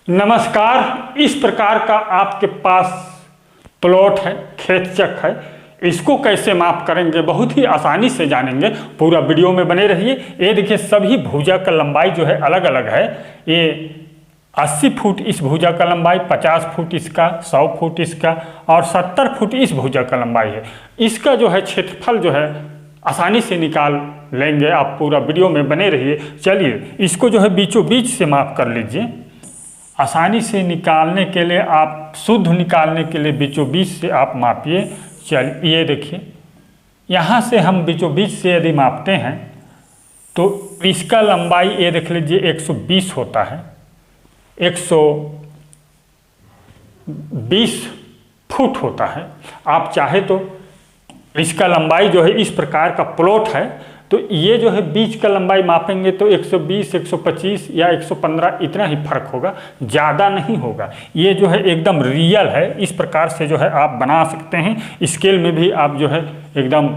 नमस्कार। इस प्रकार का आपके पास प्लॉट है, खेत चक है, इसको कैसे माप करेंगे बहुत ही आसानी से जानेंगे। पूरा वीडियो में बने रहिए। ये देखिए सभी भुजा का लंबाई जो है अलग अलग है। ये 80 फुट इस भुजा का लंबाई, 50 फुट इसका, 100 फुट इसका और 70 फुट इस भुजा का लंबाई है। इसका जो है क्षेत्रफल जो है आसानी से निकाल लेंगे। आप पूरा वीडियो में बने रहिए। चलिए इसको जो है बीचों बीच से माप कर लीजिए। आसानी से निकालने के लिए आप शुद्ध निकालने के लिए बीचों बीच से आप मापिए। चलिए ये देखिए, यहाँ से हम बीचों बीच से यदि मापते हैं तो इसका लंबाई ये देख लीजिए 120 होता है। 120 फुट होता है। आप चाहे तो इसका लंबाई जो है इस प्रकार का प्लॉट है तो ये जो है बीच का लंबाई मापेंगे तो 120, 125 या 115 इतना ही फर्क होगा, ज़्यादा नहीं होगा। ये जो है एकदम रियल है। इस प्रकार से जो है आप बना सकते हैं। स्केल में भी आप जो है एकदम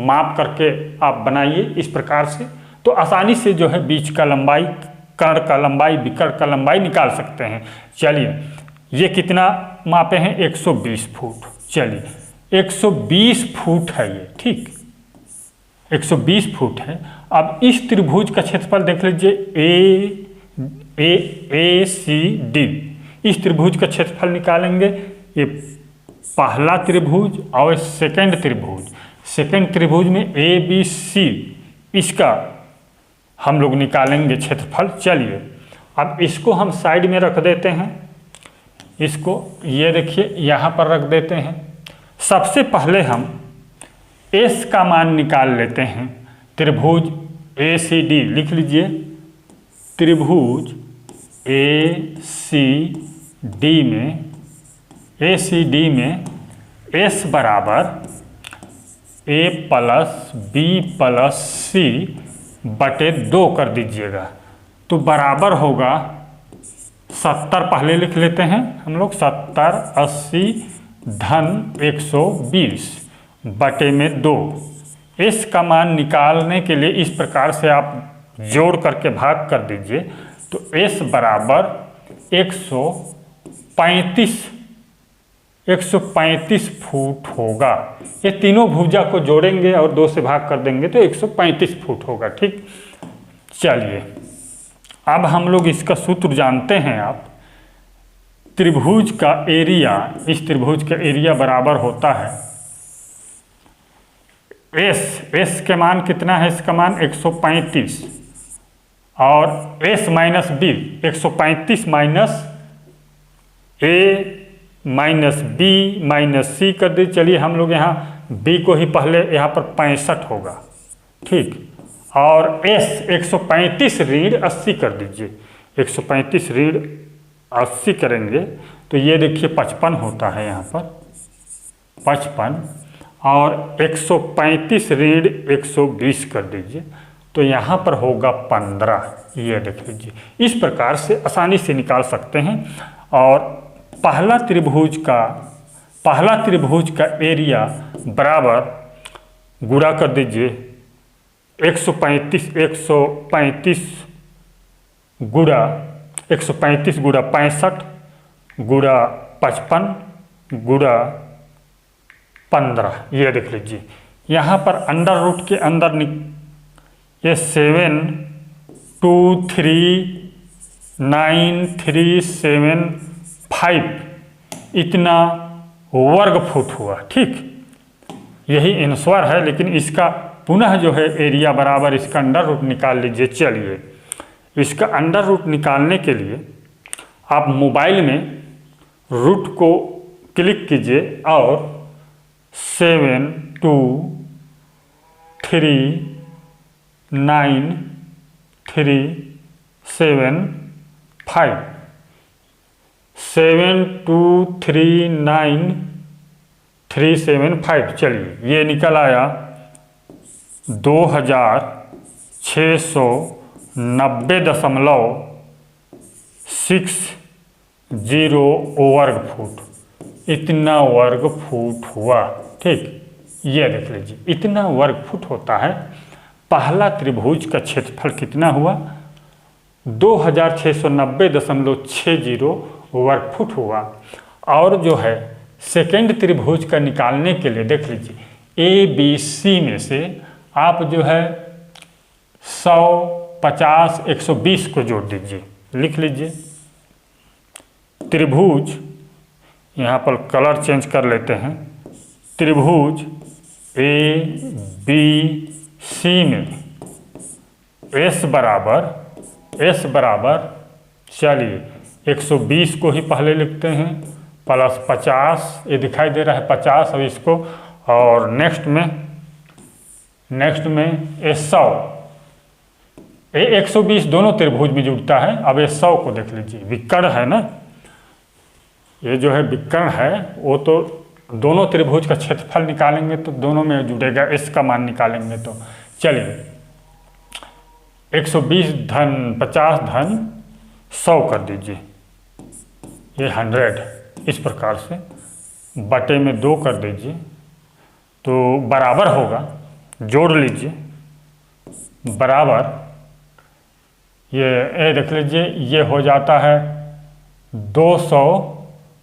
माप करके आप बनाइए इस प्रकार से, तो आसानी से जो है बीच का लंबाई, कर्ण का लंबाई, विकर्ण का लंबाई निकाल सकते हैं। चलिए ये कितना मापे हैं? 120 फुट। चलिए 120 फुट है ये, ठीक 120 फुट है। अब इस त्रिभुज का क्षेत्रफल देख लीजिए ए सी डी। इस त्रिभुज का क्षेत्रफल निकालेंगे। ये पहला त्रिभुज और सेकंड त्रिभुज। सेकंड त्रिभुज में ए बी सी, इसका हम लोग निकालेंगे क्षेत्रफल। चलिए अब इसको हम साइड में रख देते हैं। इसको ये देखिए यहाँ पर रख देते हैं। सबसे पहले हम एस का मान निकाल लेते हैं। त्रिभुज ए सी डी लिख लीजिए। त्रिभुज ए सी डी में एस बराबर ए प्लस बी प्लस सी बटे 2 कर दीजिएगा तो बराबर होगा 70। पहले लिख लेते हैं हम लोग। 70, 80 धन 120 बटे में 2। इस का मान निकालने के लिए इस प्रकार से आप जोड़ करके भाग कर दीजिए तो s बराबर 135 फुट होगा। ये तीनों भुजा को जोड़ेंगे और 2 से भाग कर देंगे तो 135 फुट होगा, ठीक। चलिए अब हम लोग इसका सूत्र जानते हैं। आप त्रिभुज का एरिया, इस त्रिभुज का एरिया बराबर होता है एस के मान कितना है? इसका मान 135 और एस माइनस बी, 135 माइनस ए माइनस बी माइनस सी कर दीजिए। चलिए हम लोग यहाँ बी को ही पहले यहाँ पर 65 होगा, ठीक। और एस 135 ऋण 80 कर दीजिए। 135 ऋण 80 करेंगे तो ये देखिए 55 होता है यहाँ पर 55। और 135 ऋण 120 कर दीजिए तो यहाँ पर होगा 15। ये देख लीजिए। इस प्रकार से आसानी से निकाल सकते हैं। और पहला त्रिभुज का एरिया बराबर गुणा कर दीजिए 135 गुणा 135 गुणा 65 गुणा 55 गुणा 15। ये देख लीजिए। यहाँ पर अंडर रूट के अंदर ये 7239375 इतना वर्ग फुट हुआ, ठीक। यही आंसर है, लेकिन इसका पुनः जो है एरिया बराबर इसका अंडर रूट निकाल लीजिए। चलिए इसका अंडर रूट निकालने के लिए आप मोबाइल में रूट को क्लिक कीजिए और 7239375 चलिए ये निकल आया 2690.60 वर्ग फुट। इतना वर्ग फुट हुआ, ठीक। ये देख लीजिए इतना वर्ग फुट होता है। पहला त्रिभुज का क्षेत्रफल कितना हुआ? 2690.60 वर्ग फुट हुआ। और जो है सेकेंड त्रिभुज का निकालने के लिए देख लीजिए, ABC में से आप जो है 100, 50, 120 को जोड़ दीजिए। लिख लीजिए त्रिभुज, यहाँ पर कलर चेंज कर लेते हैं, त्रिभुज ABC में S बराबर चलिए 120 को ही पहले लिखते हैं प्लस 50, ये दिखाई दे रहा है 50, अब इसको और नेक्स्ट में ये 100, ये 120 दोनों त्रिभुज में जुड़ता है। अब ये 100 को देख लीजिए, विकर्ण है ना, ये जो है विकर्ण है, वो तो दोनों त्रिभुज का क्षेत्रफल निकालेंगे तो दोनों में जुड़ेगा, S का मान निकालेंगे तो चलिए 120 धन 50 धन 100 कर दीजिए, ये 100 इस प्रकार से बटे में 2 कर दीजिए तो बराबर होगा, जोड़ लीजिए बराबर, ये देख लीजिए, ये हो जाता है 250,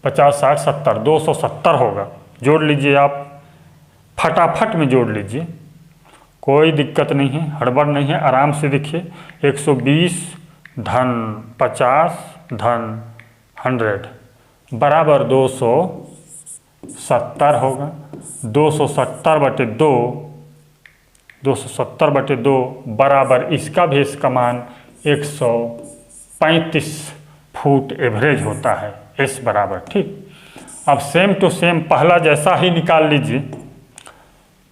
60, 70, 270 होगा। जोड़ लीजिए आप, फटाफट में जोड़ लीजिए, कोई दिक्कत नहीं है, हड़बड़ नहीं है, आराम से देखिए 120 धन 50 धन 100 बराबर 270 होगा। 270/2 बराबर इसका भी, इसका मान 135 फुट एवरेज होता है, S बराबर। ठीक, अब सेम टू सेम पहला जैसा ही निकाल लीजिए।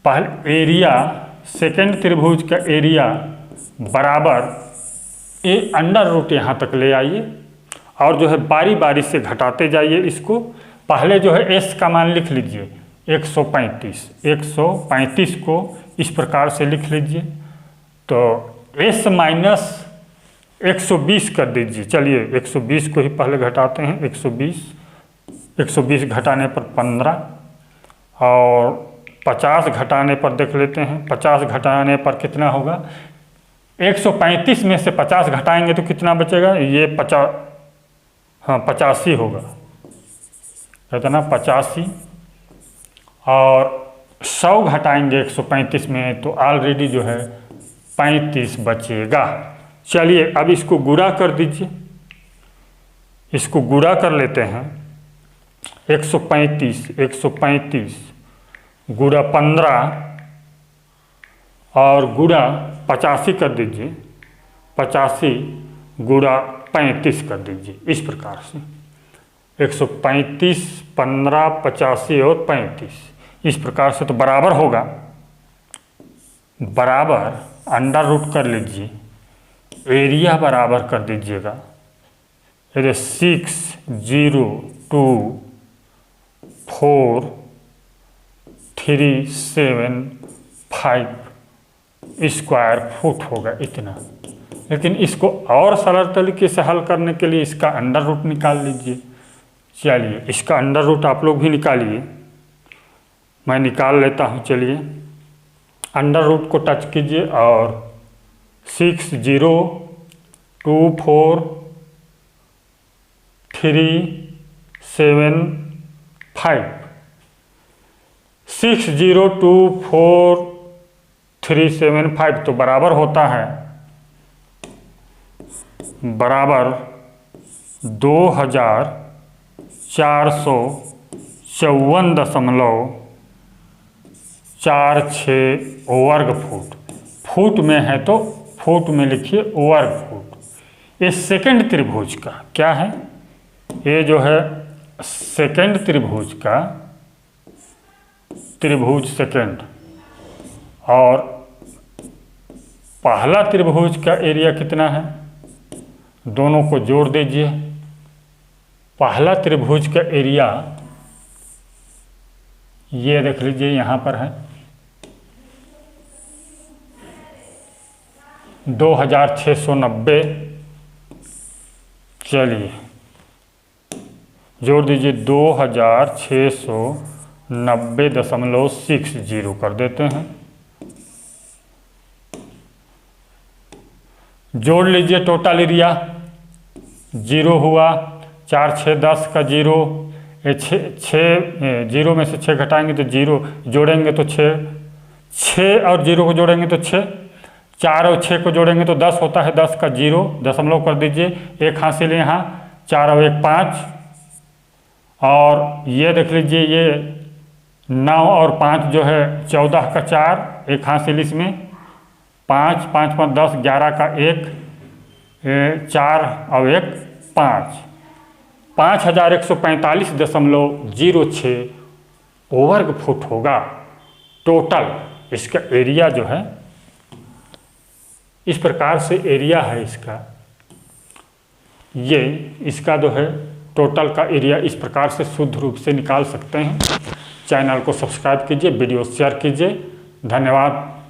पहले एरिया, सेकेंड त्रिभुज का एरिया बराबर ये अंडर रूट यहाँ तक ले आइए और जो है बारी बारी से घटाते जाइए इसको। पहले जो है S का मान लिख लीजिए 135 को इस प्रकार से लिख लीजिए, तो S माइनस 120 कर दीजिए। चलिए 120 को ही पहले घटाते हैं, 120 घटाने पर 15 और 50 घटाने पर देख लेते हैं, 50 घटाने पर कितना होगा, 135 में से 50 घटाएंगे तो कितना बचेगा, ये 85 होगा, कितना 85, और 100 घटाएंगे 135 में तो ऑलरेडी जो है 35 बचेगा। चलिए अब इसको गुणा कर दीजिए, इसको गुणा कर लेते हैं। 135 गुणा 15 और गुणा 85 कर दीजिए, 85 गुणा 35 कर दीजिए, इस प्रकार से 135, 15, 85 और 35 इस प्रकार से, तो बराबर होगा, बराबर अंडर रूट कर लीजिए, एरिया बराबर कर दीजिएगा 602.437 स्क्वायर फुट होगा इतना। लेकिन इसको और सरल तरीके से हल करने के लिए इसका अंडर रूट निकाल लीजिए। चलिए इसका अंडर रूट आप लोग भी निकालिए, मैं निकाल लेता हूँ। चलिए अंडर रूट को टच कीजिए और 6024375 तो बराबर होता है, बराबर 2454.46 वर्ग फुट। फुट में है तो फुट में लिखिए वर्ग फुट। ये सेकंड त्रिभुज का क्या है, ये जो है सेकंड त्रिभुज का, त्रिभुज सेकंड, और पहला त्रिभुज का एरिया कितना है, दोनों को जोड़ दीजिए। पहला त्रिभुज का एरिया ये देख लीजिए यहाँ पर है 2690। चलिए जोड़ दीजिए 2690.60 कर देते हैं। जोड़ लीजिए टोटल एरिया, 0 हुआ, 4 6 10 का 0, ये 6 0 में से 6 घटाएंगे तो 0, जोड़ेंगे तो 6 और 0 को जोड़ेंगे तो 6, 4 और 6 को जोड़ेंगे तो 10 होता है, 10 का 0 दशमलव कर दीजिए, एक हासिल यहाँ, 4 और 1 5, और ये देख लीजिए ये 9 और 5 जो है 14 का 4, एक हासिल इसमें, 5 5 5 10, 11 का 1, 4 और 1 5, 5145.06 वर्ग फुट होगा टोटल। इसका एरिया जो है इस प्रकार से एरिया है इसका, ये इसका जो है टोटल का एरिया इस प्रकार से शुद्ध रूप से निकाल सकते हैं। चैनल को सब्सक्राइब कीजिए, वीडियो शेयर कीजिए। धन्यवाद।